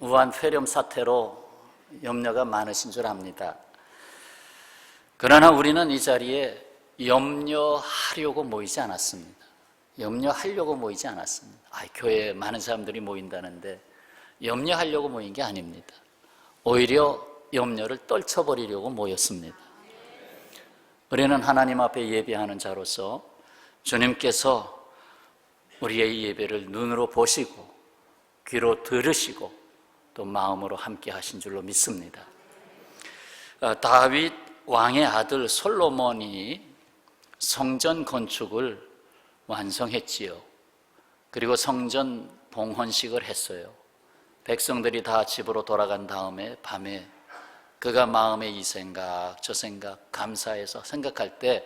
우한 폐렴 사태로 염려가 많으신 줄 압니다. 그러나 우리는 이 자리에 염려하려고 모이지 않았습니다. 염려하려고 모이지 않았습니다. 교회에 많은 사람들이 모인다는데 염려하려고 모인 게 아닙니다. 오히려 염려를 떨쳐버리려고 모였습니다. 우리는 하나님 앞에 예배하는 자로서 주님께서 우리의 예배를 눈으로 보시고 귀로 들으시고 또 마음으로 함께 하신 줄로 믿습니다. 다윗 왕의 아들 솔로몬이 성전 건축을 완성했지요. 그리고 성전 봉헌식을 했어요. 백성들이 다 집으로 돌아간 다음에 밤에 그가 마음에 이 생각 저 생각 감사해서 생각할 때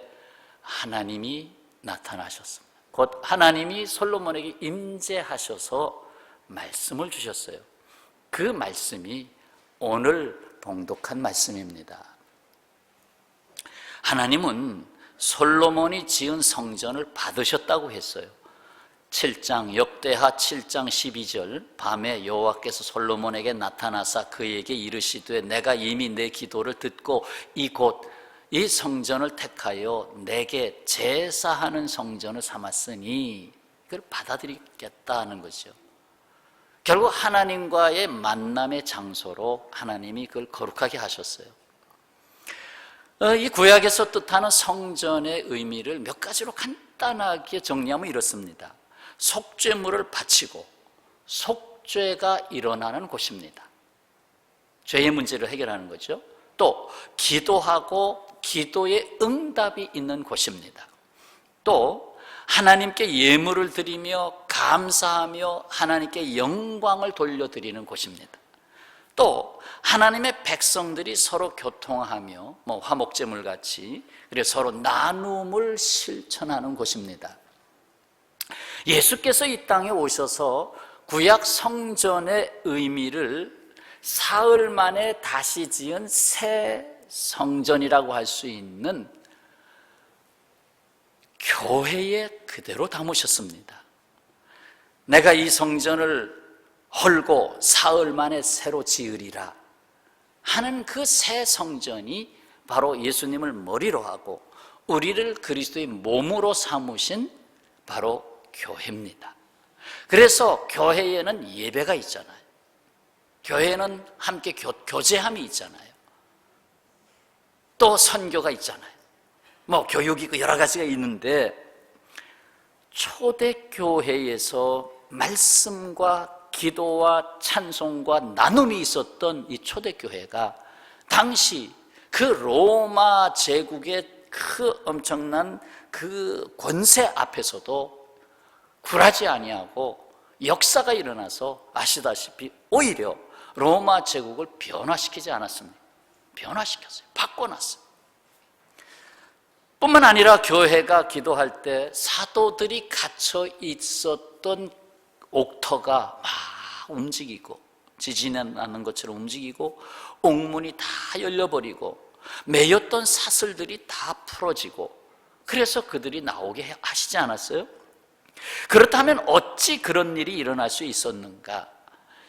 하나님이 나타나셨습니다. 곧 하나님이 솔로몬에게 임재하셔서 말씀을 주셨어요. 그 말씀이 오늘 봉독한 말씀입니다. 하나님은 솔로몬이 지은 성전을 받으셨다고 했어요. 7장 역대하 7장 12절 밤에 여호와께서 솔로몬에게 나타나사 그에게 이르시되 내가 이미 내 기도를 듣고 이곳 이 성전을 택하여 내게 제사하는 성전을 삼았으니 그걸 받아들이겠다는 거죠. 결국 하나님과의 만남의 장소로 하나님이 그걸 거룩하게 하셨어요. 이 구약에서 뜻하는 성전의 의미를 몇 가지로 간단하게 정리하면 이렇습니다. 속죄물을 바치고 속죄가 일어나는 곳입니다. 죄의 문제를 해결하는 거죠. 또 기도하고 기도의 응답이 있는 곳입니다. 또 하나님께 예물을 드리며 감사하며 하나님께 영광을 돌려드리는 곳입니다. 또 하나님의 백성들이 서로 교통하며 화목제물 같이 그리고 서로 나눔을 실천하는 곳입니다. 예수께서 이 땅에 오셔서 구약 성전의 의미를 사흘 만에 다시 지은 새 성전이라고 할 수 있는 교회에 그대로 담으셨습니다. 내가 이 성전을 헐고 사흘 만에 새로 지으리라 하는 그 새 성전이 바로 예수님을 머리로 하고 우리를 그리스도의 몸으로 삼으신 바로 교회입니다. 그래서 교회에는 예배가 있잖아요. 교회에는 함께 교제함이 있잖아요. 또 선교가 있잖아요. 교육이 여러 가지가 있는데 초대교회에서 말씀과 기도와 찬송과 나눔이 있었던 이 초대교회가 당시 그 로마 제국의 그 엄청난 그 권세 앞에서도 굴하지 아니하고 역사가 일어나서 아시다시피 오히려 로마 제국을 변화시키지 않았습니다. 변화시켰어요. 바꿔놨어요. 뿐만 아니라 교회가 기도할 때 사도들이 갇혀 있었던 옥터가 막 움직이고 지진이 나는 것처럼 움직이고 옥문이 다 열려버리고 매였던 사슬들이 다 풀어지고 그래서 그들이 나오게 하시지 않았어요? 그렇다면 어찌 그런 일이 일어날 수 있었는가?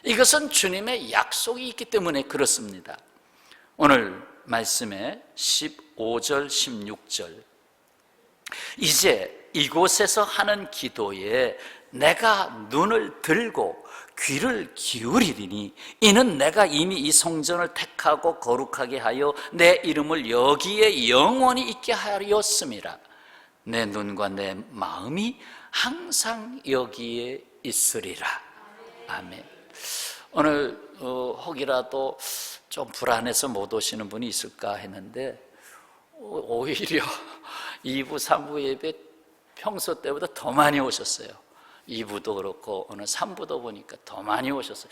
이것은 주님의 약속이 있기 때문에 그렇습니다. 오늘 말씀에 15절 16절 이제 이곳에서 하는 기도에 내가 눈을 들고 귀를 기울이리니 이는 내가 이미 이 성전을 택하고 거룩하게 하여 내 이름을 여기에 영원히 있게 하였음이라. 내 눈과 내 마음이 항상 여기에 있으리라. 아멘. 오늘 혹이라도 좀 불안해서 못 오시는 분이 있을까 했는데 오히려 2부, 3부 예배 평소 때보다 더 많이 오셨어요. 2부도 그렇고 오늘 3부도 보니까 더 많이 오셨어요.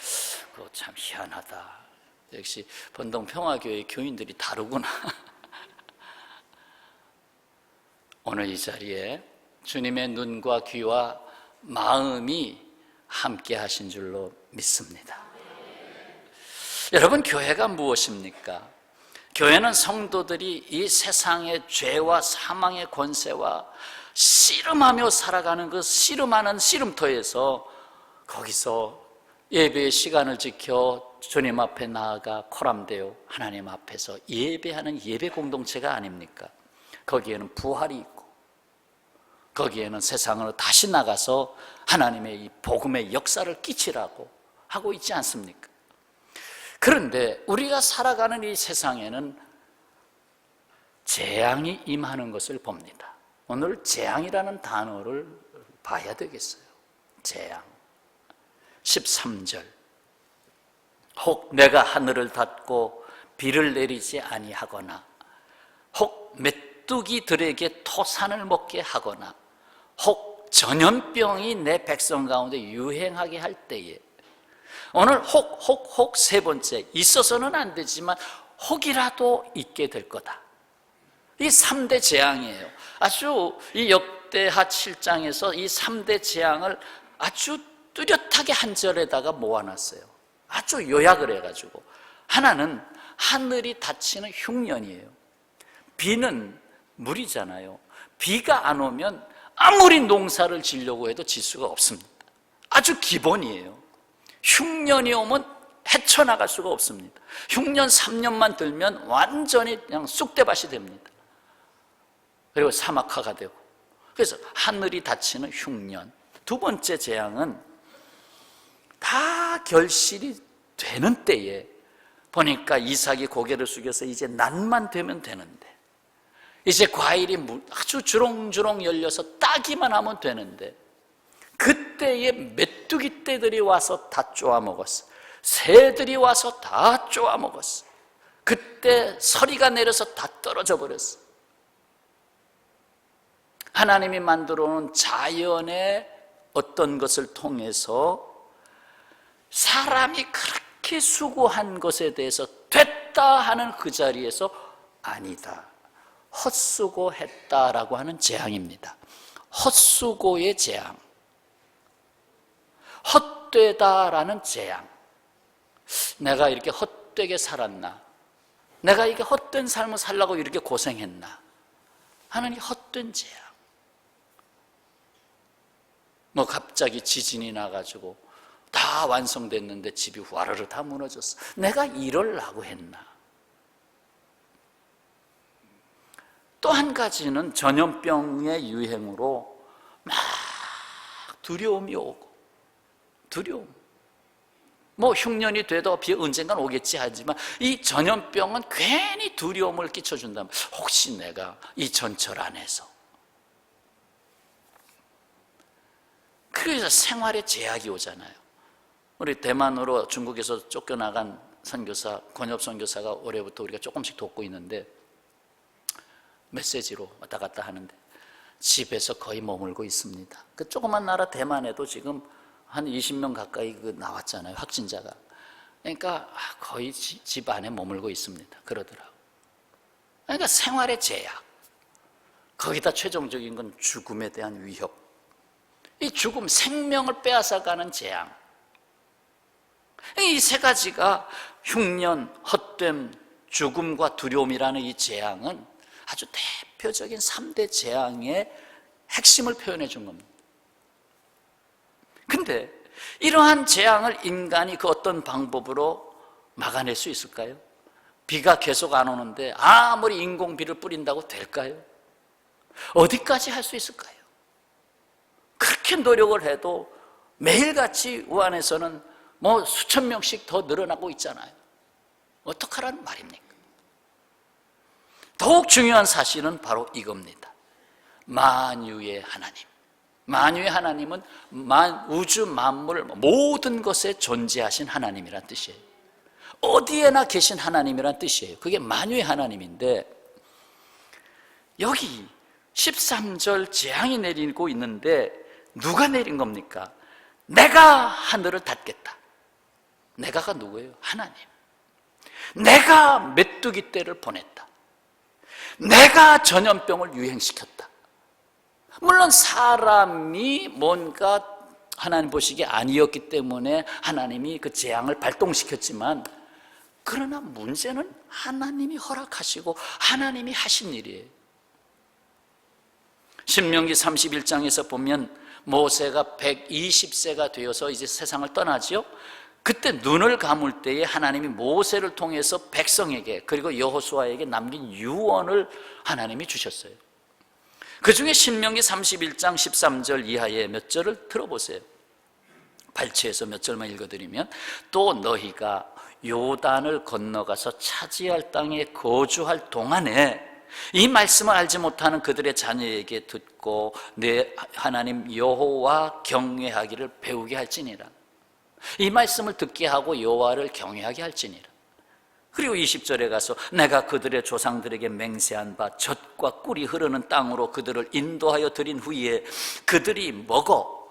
그거 참 희한하다. 역시 번동평화교회 교인들이 다르구나. 오늘 이 자리에 주님의 눈과 귀와 마음이 함께 하신 줄로 믿습니다. 여러분, 교회가 무엇입니까? 교회는 성도들이 이 세상의 죄와 사망의 권세와 씨름하며 살아가는 그 씨름하는 씨름터에서 거기서 예배의 시간을 지켜 주님 앞에 나아가 코람되어 하나님 앞에서 예배하는 예배 공동체가 아닙니까? 거기에는 부활이 있고 거기에는 세상으로 다시 나가서 하나님의 이 복음의 역사를 끼치라고 하고 있지 않습니까? 그런데 우리가 살아가는 이 세상에는 재앙이 임하는 것을 봅니다. 오늘 재앙이라는 단어를 봐야 되겠어요. 재앙. 13절. 혹 내가 하늘을 닫고 비를 내리지 아니하거나 혹 메뚜기들에게 토산을 먹게 하거나 혹 전염병이 내 백성 가운데 유행하게 할 때에, 오늘 혹 세 번째, 있어서는 안 되지만 혹이라도 있게 될 거다. 이 3대 재앙이에요. 아주 이 역대하 7장에서 이 3대 재앙을 아주 뚜렷하게 한 절에다가 모아놨어요. 아주 요약을 해가지고, 하나는 하늘이 닫히는 흉년이에요. 비는 물이잖아요. 비가 안 오면 아무리 농사를 지려고 해도 질 수가 없습니다. 아주 기본이에요. 흉년이 오면 헤쳐나갈 수가 없습니다. 흉년 3년만 들면 완전히 그냥 쑥대밭이 됩니다. 그리고 사막화가 되고. 그래서 하늘이 닫히는 흉년. 두 번째 재앙은 다 결실이 되는 때에 보니까 이삭이 고개를 숙여서 이제 난만 되면 되는데, 이제 과일이 아주 주렁주렁 열려서 따기만 하면 되는데, 그때에 메뚜기 떼들이 와서 다 쪼아먹었어. 새들이 와서 다 쪼아먹었어. 그때 서리가 내려서 다 떨어져 버렸어. 하나님이 만들어 놓은 자연의 어떤 것을 통해서 사람이 그렇게 수고한 것에 대해서 됐다 하는 그 자리에서 아니다, 헛수고했다라고 하는 재앙입니다. 헛수고의 재앙, 헛되다라는 재앙. 내가 이렇게 헛되게 살았나? 내가 이렇게 헛된 삶을 살려고 이렇게 고생했나? 하는 이 헛된 재앙. 뭐 갑자기 지진이 나가지고 다 완성됐는데 집이 와르르 다 무너졌어. 내가 이러려고 했나? 또 한 가지는 전염병의 유행으로 막 두려움이 오고, 두려움. 뭐 흉년이 돼도 비 언젠간 오겠지 하지만 이 전염병은 괜히 두려움을 끼쳐준다면, 혹시 내가 이 전철 안에서, 그래서 생활에 제약이 오잖아요. 우리 대만으로 중국에서 쫓겨나간 선교사, 권엽 선교사가 올해부터 우리가 조금씩 돕고 있는데, 메시지로 왔다 갔다 하는데 집에서 거의 머물고 있습니다. 그 조그만 나라 대만에도 지금 한 20명 가까이 나왔잖아요, 확진자가. 그러니까 거의 집 안에 머물고 있습니다. 그러더라고요. 그러니까 생활의 제약, 거기다 최종적인 건 죽음에 대한 위협. 이 죽음, 생명을 빼앗아가는 재앙. 이 세 가지가 흉년, 헛됨, 죽음과 두려움이라는 이 재앙은 아주 대표적인 3대 재앙의 핵심을 표현해 준 겁니다. 근데 이러한 재앙을 인간이 그 어떤 방법으로 막아낼 수 있을까요? 비가 계속 안 오는데 아무리 인공비를 뿌린다고 될까요? 어디까지 할 수 있을까요? 그렇게 노력을 해도 매일같이 우한에서는 뭐 수천 명씩 더 늘어나고 있잖아요. 어떡하라는 말입니까? 더욱 중요한 사실은 바로 이겁니다. 만유의 하나님. 만유의 하나님은 우주 만물 모든 것에 존재하신 하나님이란 뜻이에요. 어디에나 계신 하나님이란 뜻이에요. 그게 만유의 하나님인데, 여기 13절 재앙이 내리고 있는데 누가 내린 겁니까? 내가 하늘을 닫겠다. 내가가 누구예요? 하나님. 내가 메뚜기 떼를 보냈다. 내가 전염병을 유행시켰다. 물론 사람이 뭔가 하나님 보시기에 아니었기 때문에 하나님이 그 재앙을 발동시켰지만, 그러나 문제는 하나님이 허락하시고 하나님이 하신 일이에요. 신명기 31장에서 보면 모세가 120세가 되어서 이제 세상을 떠나지요. 그때 눈을 감을 때에 하나님이 모세를 통해서 백성에게 그리고 여호수아에게 남긴 유언을 하나님이 주셨어요. 그 중에 신명기 31장 13절 이하의 몇 절을 들어보세요. 발췌해서 몇 절만 읽어드리면, 또 너희가 요단을 건너가서 차지할 땅에 거주할 동안에 이 말씀을 알지 못하는 그들의 자녀에게 듣고 내 하나님 여호와 경외하기를 배우게 할지니라. 이 말씀을 듣게 하고 여호와를 경외하게 할지니라. 그리고 20절에 가서 내가 그들의 조상들에게 맹세한 바 젖과 꿀이 흐르는 땅으로 그들을 인도하여 드린 후에 그들이 먹어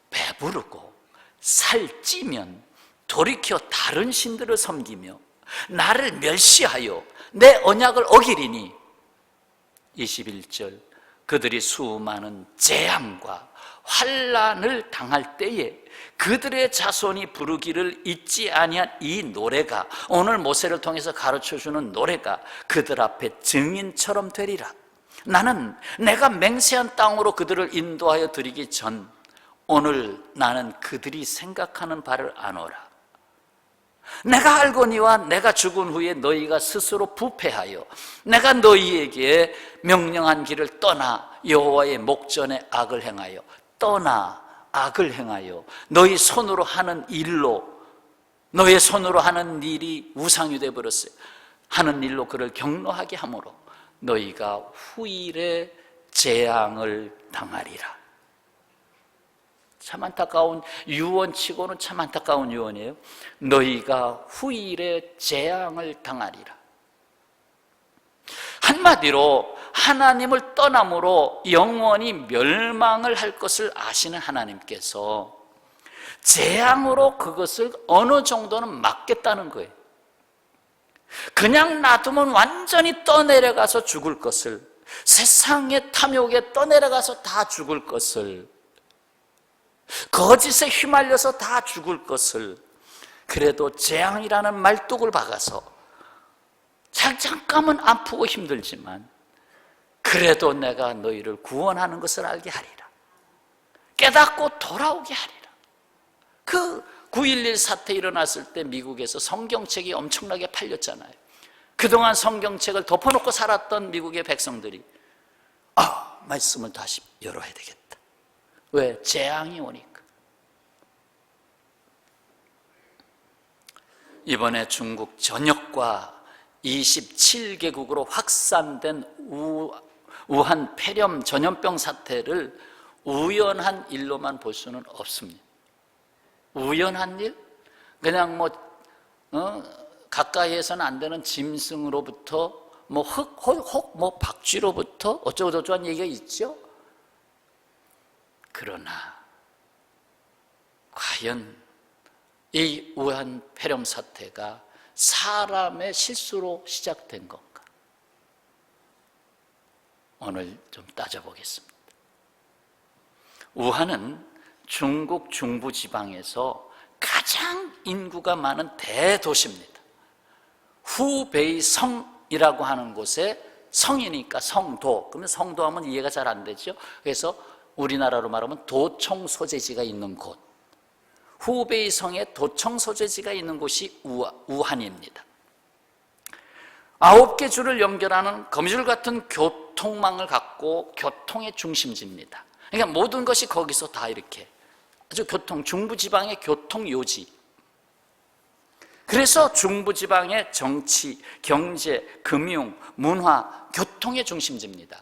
배부르고 살찌면 돌이켜 다른 신들을 섬기며 나를 멸시하여 내 언약을 어기리니, 21절, 그들이 수많은 재앙과 환난을 당할 때에 그들의 자손이 부르기를 잊지 아니한 이 노래가, 오늘 모세를 통해서 가르쳐주는 노래가 그들 앞에 증인처럼 되리라. 나는 내가 맹세한 땅으로 그들을 인도하여 드리기 전 오늘 나는 그들이 생각하는 바를 아노라. 내가 알거니와 내가 죽은 후에 너희가 스스로 부패하여 내가 너희에게 명령한 길을 떠나 여호와의 목전에 악을 행하여 너희 손으로 하는 일로, 너의 손으로 하는 일이 우상이 되어버렸어요. 하는 일로 그를 경노하게 하므로 너희가 후일에 재앙을 당하리라. 참 안타까운 유언치고는 참 안타까운 유언이에요. 너희가 후일에 재앙을 당하리라. 한마디로 하나님을 떠남으로 영원히 멸망을 할 것을 아시는 하나님께서 재앙으로 그것을 어느 정도는 막겠다는 거예요. 그냥 놔두면 완전히 떠내려가서 죽을 것을, 세상의 탐욕에 떠내려가서 다 죽을 것을, 거짓에 휘말려서 다 죽을 것을, 그래도 재앙이라는 말뚝을 박아서 잠깐은 아프고 힘들지만 그래도 내가 너희를 구원하는 것을 알게 하리라. 깨닫고 돌아오게 하리라. 그 9.11 사태 일어났을 때 미국에서 성경책이 엄청나게 팔렸잖아요. 그동안 성경책을 덮어놓고 살았던 미국의 백성들이 말씀을 다시 열어야 되겠다. 왜? 재앙이 오니까. 이번에 중국 전역과 27개국으로 확산된 우한 폐렴 전염병 사태를 우연한 일로만 볼 수는 없습니다. 우연한 일? 그냥 가까이에서는 안 되는 짐승으로부터 박쥐로부터 어쩌고저쩌고한 얘기가 있죠. 그러나 과연 이 우한 폐렴 사태가 사람의 실수로 시작된 건가? 오늘 좀 따져보겠습니다. 우한은 중국 중부지방에서 가장 인구가 많은 대도시입니다. 후베이성이라고 하는 곳에, 성이니까 성도, 그러면 성도하면 이해가 잘 안 되죠. 그래서 우리나라로 말하면 도청 소재지가 있는 곳, 후베이성에 도청 소재지가 있는 곳이 우한입니다. 9개 주를 연결하는 거미줄 같은 교통망을 갖고 교통의 중심지입니다. 그러니까 모든 것이 거기서 다 이렇게 아주 중부지방의 교통요지. 그래서 중부지방의 정치, 경제, 금융, 문화, 교통의 중심지입니다.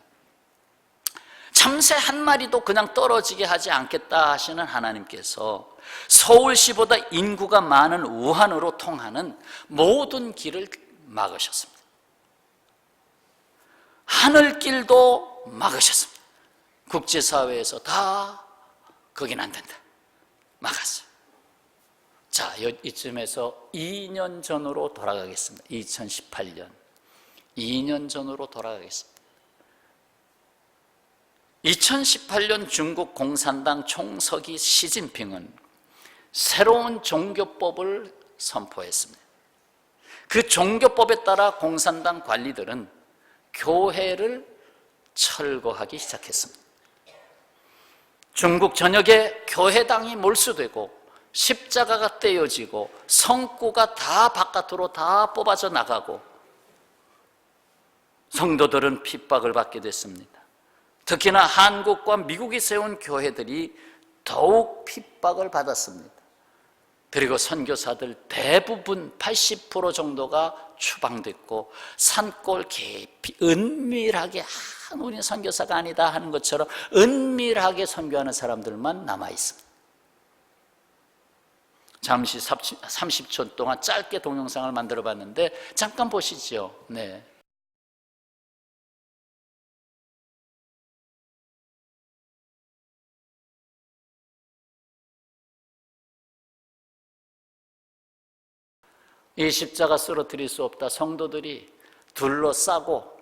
참새 한 마리도 그냥 떨어지게 하지 않겠다 하시는 하나님께서 서울시보다 인구가 많은 우한으로 통하는 모든 길을 막으셨습니다. 하늘길도 막으셨습니다. 국제사회에서 다 거긴 안 된다, 막았어요. 자, 이쯤에서 2년 전으로 돌아가겠습니다. 2018년 2년 전으로 돌아가겠습니다. 2018년 중국 공산당 총서기 시진핑은 새로운 종교법을 선포했습니다. 그 종교법에 따라 공산당 관리들은 교회를 철거하기 시작했습니다. 중국 전역에 교회당이 몰수되고 십자가가 떼어지고 성구가 다 바깥으로 다 뽑아져 나가고 성도들은 핍박을 받게 됐습니다. 특히나 한국과 미국이 세운 교회들이 더욱 핍박을 받았습니다. 그리고 선교사들 대부분 80% 정도가 추방됐고 산골 깊이 은밀하게 우리는 선교사가 아니다 하는 것처럼 은밀하게 선교하는 사람들만 남아있습니다. 잠시 30초 동안 짧게 동영상을 만들어 봤는데 잠깐 보시죠. 네. 이 십자가 쓰러뜨릴 수 없다. 성도들이 둘러싸고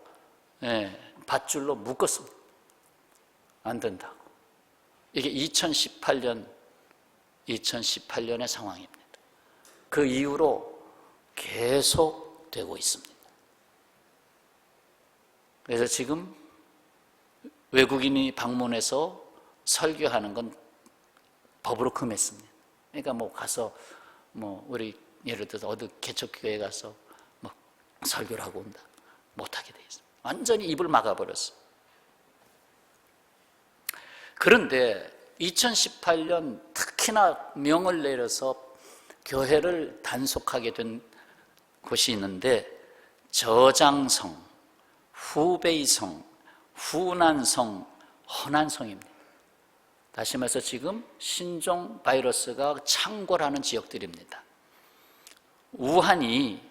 밧줄로 묶었습니다. 안 된다고. 이게 2018년의 상황입니다. 그 이후로 계속 되고 있습니다. 그래서 지금 외국인이 방문해서 설교하는 건 법으로 금했습니다. 그러니까 뭐 가서 우리 예를 들어서 어디 개척교회 가서 설교를 하고 온다. 못하게 돼 있습니다. 완전히 입을 막아버렸어요. 그런데 2018년 특히나 명을 내려서 교회를 단속하게 된 곳이 있는데 저장성, 후베이성, 후난성, 허난성입니다. 다시 말해서 지금 신종 바이러스가 창궐하는 지역들입니다. 우한이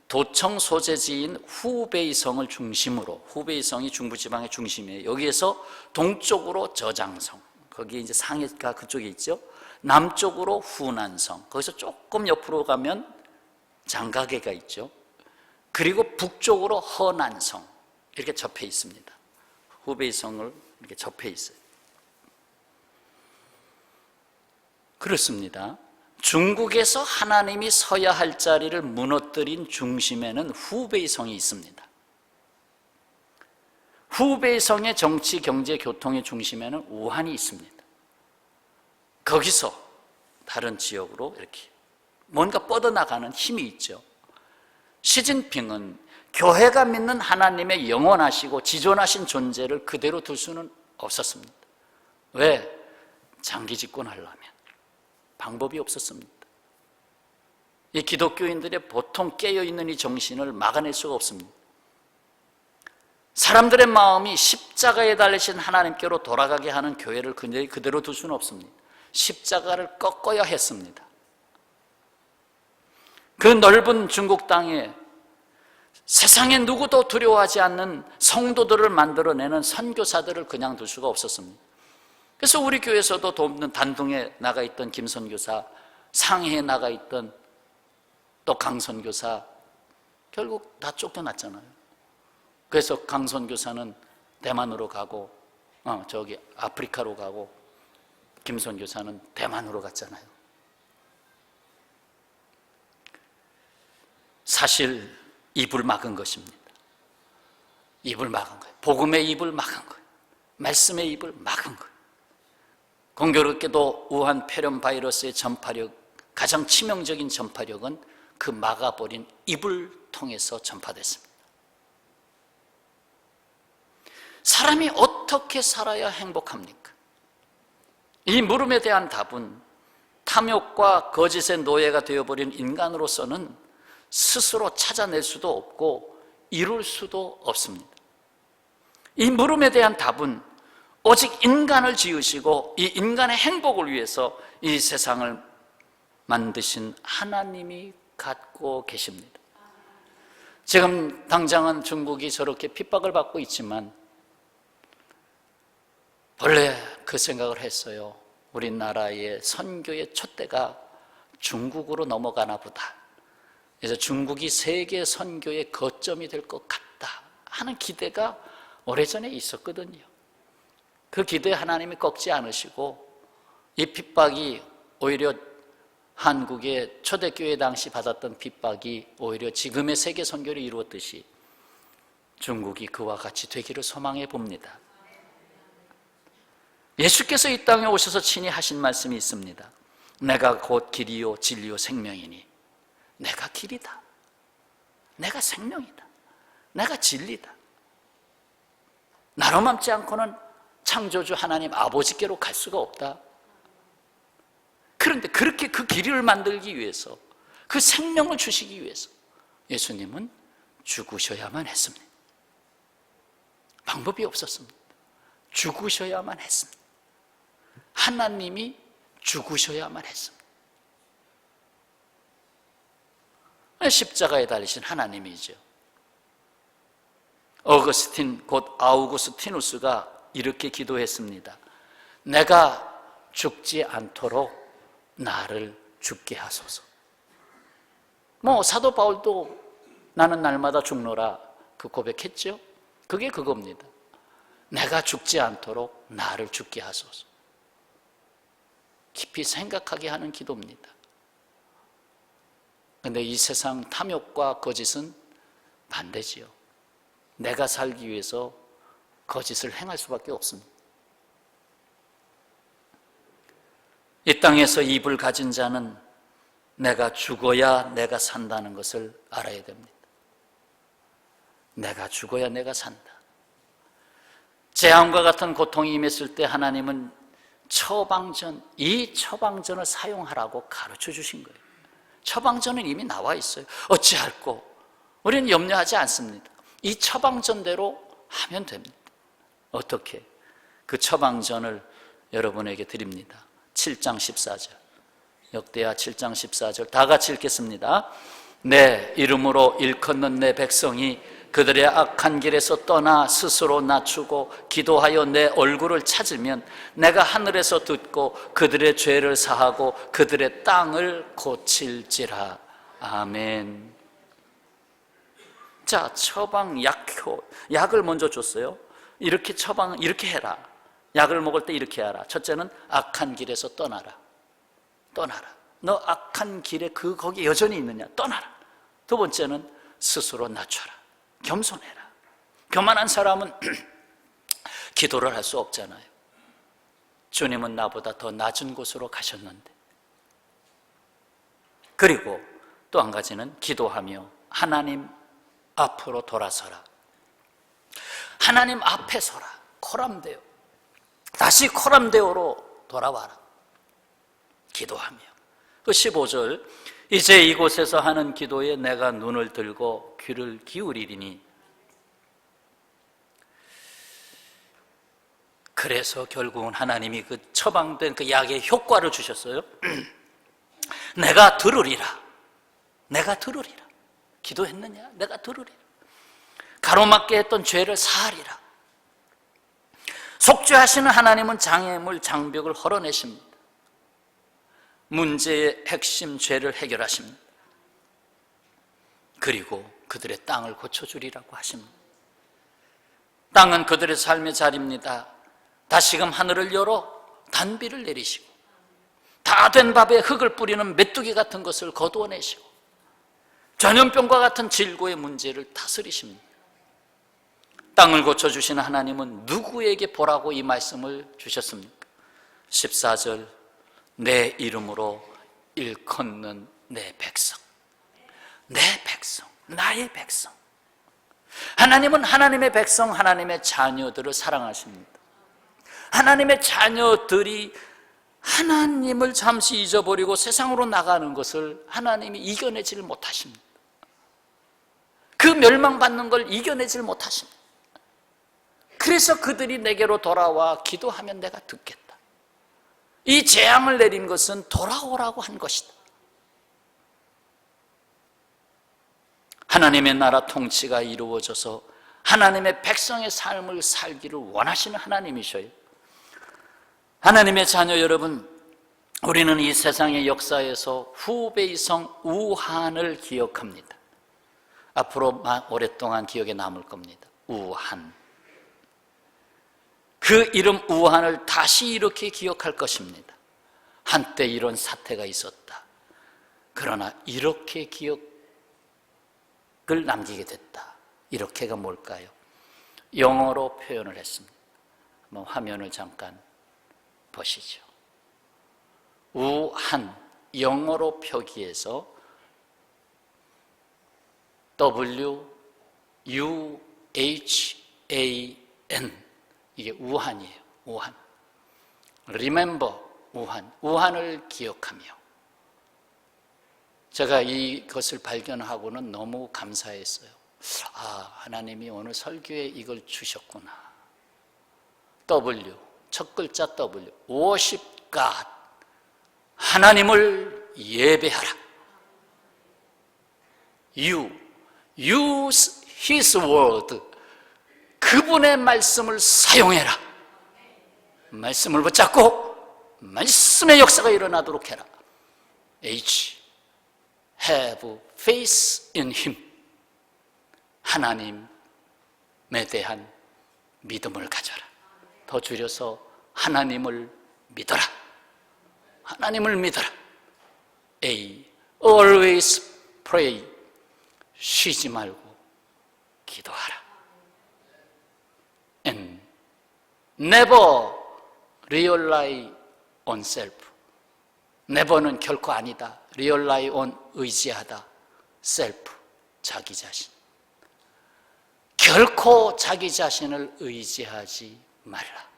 도청 소재지인 후베이성을 중심으로, 후베이성이 중부지방의 중심이에요. 여기에서 동쪽으로 저장성, 거기 이제 상해가 그쪽에 있죠. 남쪽으로 후난성, 거기서 조금 옆으로 가면 장가계가 있죠. 그리고 북쪽으로 허난성, 이렇게 접해 있습니다. 후베이성을 이렇게 접해 있어요. 그렇습니다. 중국에서 하나님이 서야 할 자리를 무너뜨린 중심에는 후베이성이 있습니다. 후베이성의 정치, 경제, 교통의 중심에는 우한이 있습니다. 거기서 다른 지역으로 이렇게 뭔가 뻗어나가는 힘이 있죠. 시진핑은 교회가 믿는 하나님의 영원하시고 지존하신 존재를 그대로 둘 수는 없었습니다. 왜? 장기 집권하려면 방법이 없었습니다. 이 기독교인들의 보통 깨어있는 이 정신을 막아낼 수가 없습니다. 사람들의 마음이 십자가에 달리신 하나님께로 돌아가게 하는 교회를 그대로 둘 수는 없습니다. 십자가를 꺾어야 했습니다. 그 넓은 중국 땅에 세상에 누구도 두려워하지 않는 성도들을 만들어내는 선교사들을 그냥 둘 수가 없었습니다. 그래서 우리 교회에서도 돕는 단둥에 나가 있던 김 선교사, 상해에 나가 있던 또 강 선교사 결국 다 쫓겨났잖아요. 그래서 강 선교사는 대만으로 가고 저기 아프리카로 가고 김 선교사는 대만으로 갔잖아요. 사실 입을 막은 것입니다. 입을 막은 거예요. 복음의 입을 막은 거예요. 말씀의 입을 막은 거예요. 공교롭게도 우한 폐렴 바이러스의 전파력, 가장 치명적인 전파력은 그 막아버린 입을 통해서 전파됐습니다. 사람이 어떻게 살아야 행복합니까? 이 물음에 대한 답은 탐욕과 거짓의 노예가 되어버린 인간으로서는 스스로 찾아낼 수도 없고 이룰 수도 없습니다. 이 물음에 대한 답은 오직 인간을 지으시고 이 인간의 행복을 위해서 이 세상을 만드신 하나님이 갖고 계십니다. 지금 당장은 중국이 저렇게 핍박을 받고 있지만 원래 그 생각을 했어요. 우리나라의 선교의 촛대가 중국으로 넘어가나 보다. 그래서 중국이 세계 선교의 거점이 될 것 같다 하는 기대가 오래전에 있었거든요. 그 기대에 하나님이 꺾지 않으시고 이 핍박이 오히려 한국의 초대교회 당시 받았던 핍박이 오히려 지금의 세계 선교를 이루었듯이 중국이 그와 같이 되기를 소망해 봅니다. 예수께서 이 땅에 오셔서 친히 하신 말씀이 있습니다. 내가 곧 길이요 진리요 생명이니. 내가 길이다, 내가 생명이다, 내가 진리다. 나로 맘지 않고는 창조주 하나님 아버지께로 갈 수가 없다. 그런데 그렇게 그 길이를 만들기 위해서, 그 생명을 주시기 위해서 예수님은 죽으셔야만 했습니다. 방법이 없었습니다. 죽으셔야만 했습니다. 하나님이 죽으셔야만 했습니다. 십자가에 달리신 하나님이죠. 어거스틴 곧 아우구스티누스가 이렇게 기도했습니다. 내가 죽지 않도록 나를 죽게 하소서. 사도 바울도 나는 날마다 죽노라 그 고백했죠. 그게 그겁니다. 내가 죽지 않도록 나를 죽게 하소서. 깊이 생각하게 하는 기도입니다. 그런데 이 세상 탐욕과 거짓은 반대지요. 내가 살기 위해서 거짓을 행할 수밖에 없습니다. 이 땅에서 입을 가진 자는 내가 죽어야 내가 산다는 것을 알아야 됩니다. 내가 죽어야 내가 산다. 재앙과 같은 고통이 임했을 때 하나님은 처방전, 이 처방전을 사용하라고 가르쳐 주신 거예요. 처방전은 이미 나와 있어요. 어찌할꼬? 우리는 염려하지 않습니다. 이 처방전대로 하면 됩니다. 어떻게? 그 처방전을 여러분에게 드립니다. 7장 14절, 역대하 7장 14절 다 같이 읽겠습니다. 내 이름으로 일컫는 내 백성이 그들의 악한 길에서 떠나 스스로 낮추고 기도하여 내 얼굴을 찾으면 내가 하늘에서 듣고 그들의 죄를 사하고 그들의 땅을 고칠지라. 아멘. 자, 처방 약효, 약을 먼저 줬어요. 이렇게 처방, 이렇게 해라. 약을 먹을 때 이렇게 하라. 첫째는 악한 길에서 떠나라. 떠나라. 너 악한 길에 거기 여전히 있느냐? 떠나라. 두 번째는 스스로 낮춰라. 겸손해라. 교만한 사람은 기도를 할 수 없잖아요. 주님은 나보다 더 낮은 곳으로 가셨는데. 그리고 또 한 가지는 기도하며 하나님 앞으로 돌아서라. 하나님 앞에 서라. 코람데오. 다시 코람데오로 돌아와라. 기도하며. 그 15절, 이제 이곳에서 하는 기도에 내가 눈을 들고 귀를 기울이리니. 그래서 결국은 하나님이 그 처방된 그 약의 효과를 주셨어요. 내가 들으리라. 내가 들으리라. 기도했느냐? 내가 들으리라. 가로막게 했던 죄를 사하리라. 속죄하시는 하나님은 장애물, 장벽을 헐어내십니다. 문제의 핵심 죄를 해결하십니다. 그리고 그들의 땅을 고쳐주리라고 하십니다. 땅은 그들의 삶의 자리입니다. 다시금 하늘을 열어 단비를 내리시고 다 된 밥에 흙을 뿌리는 메뚜기 같은 것을 거두어내시고 전염병과 같은 질고의 문제를 다스리십니다. 땅을 고쳐주시는 하나님은 누구에게 보라고 이 말씀을 주셨습니까? 14절, 내 이름으로 일컫는 내 백성. 내 백성, 나의 백성. 하나님은 하나님의 백성, 하나님의 자녀들을 사랑하십니다. 하나님의 자녀들이 하나님을 잠시 잊어버리고 세상으로 나가는 것을 하나님이 이겨내지를 못하십니다. 그 멸망받는 걸 이겨내지를 못하십니다. 그래서 그들이 내게로 돌아와 기도하면 내가 듣겠다. 이 재앙을 내린 것은 돌아오라고 한 것이다. 하나님의 나라 통치가 이루어져서 하나님의 백성의 삶을 살기를 원하시는 하나님이셔요. 하나님의 자녀 여러분, 우리는 이 세상의 역사에서 후베이성 우한을 기억합니다. 앞으로 오랫동안 기억에 남을 겁니다. 우한. 그 이름 우한을 다시 이렇게 기억할 것입니다. 한때 이런 사태가 있었다. 그러나 이렇게 기억을 남기게 됐다. 이렇게가 뭘까요? 영어로 표현을 했습니다. 한번 화면을 잠깐 보시죠. 우한, 영어로 표기해서 WUHAN, 이게 우한이에요. 우한. Remember, 우한. 우한을 기억하며. 제가 이것을 발견하고는 너무 감사했어요. 하나님이 오늘 설교에 이걸 주셨구나. W, 첫 글자 W, worship God, 하나님을 예배하라. use His word, 그분의 말씀을 사용해라. 말씀을 붙잡고 말씀의 역사가 일어나도록 해라. H, have faith in Him, 하나님에 대한 믿음을 가져라. 더 줄여서 하나님을 믿어라. 하나님을 믿어라. A, always pray, 쉬지 말고 기도하라. N, never rely on self, never는 결코 아니다. rely on, 의지하다. self, 자기 자신. 결코 자기 자신을 의지하지 말라.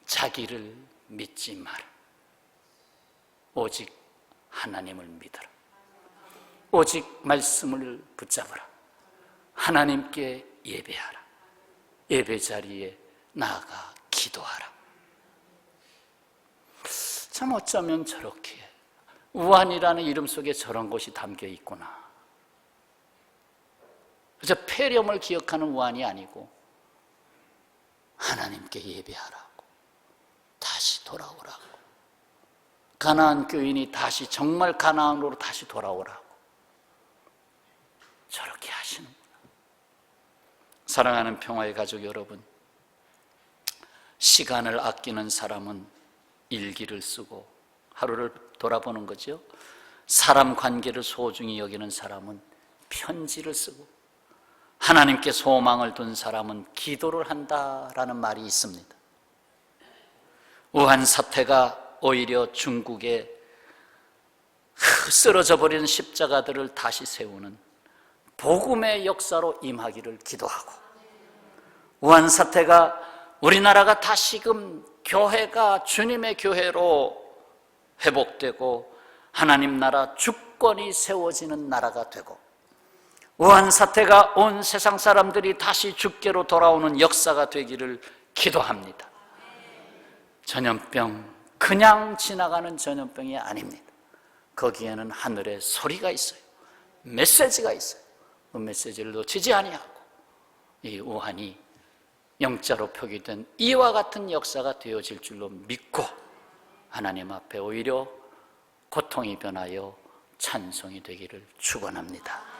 자기를 믿지 마라. 오직 하나님을 믿어라. 오직 말씀을 붙잡아라. 하나님께 예배하라. 예배 자리에 나아가 기도하라. 참 어쩌면 저렇게 우한이라는 이름 속에 저런 것이 담겨 있구나. 그래서 폐렴을 기억하는 우한이 아니고 하나님께 예배하라고, 다시 돌아오라고, 가나안 교인이 다시 정말 가나안으로 다시 돌아오라고 저렇게 하시는구나. 사랑하는 평화의 가족 여러분, 시간을 아끼는 사람은 일기를 쓰고 하루를 돌아보는 거죠. 사람 관계를 소중히 여기는 사람은 편지를 쓰고, 하나님께 소망을 둔 사람은 기도를 한다라는 말이 있습니다. 우한 사태가 오히려 중국의 쓰러져 버린 십자가들을 다시 세우는 복음의 역사로 임하기를 기도하고, 우한 사태가 우리나라가 다시금 교회가 주님의 교회로 회복되고 하나님 나라 주권이 세워지는 나라가 되고, 우한 사태가 온 세상 사람들이 다시 주께로 돌아오는 역사가 되기를 기도합니다. 전염병, 그냥 지나가는 전염병이 아닙니다. 거기에는 하늘의 소리가 있어요. 메시지가 있어요. 그 메시지를 놓치지 아니하고 이 우한이 영자로 표기된 이와 같은 역사가 되어질 줄로 믿고 하나님 앞에 오히려 고통이 변하여 찬송이 되기를 축원합니다.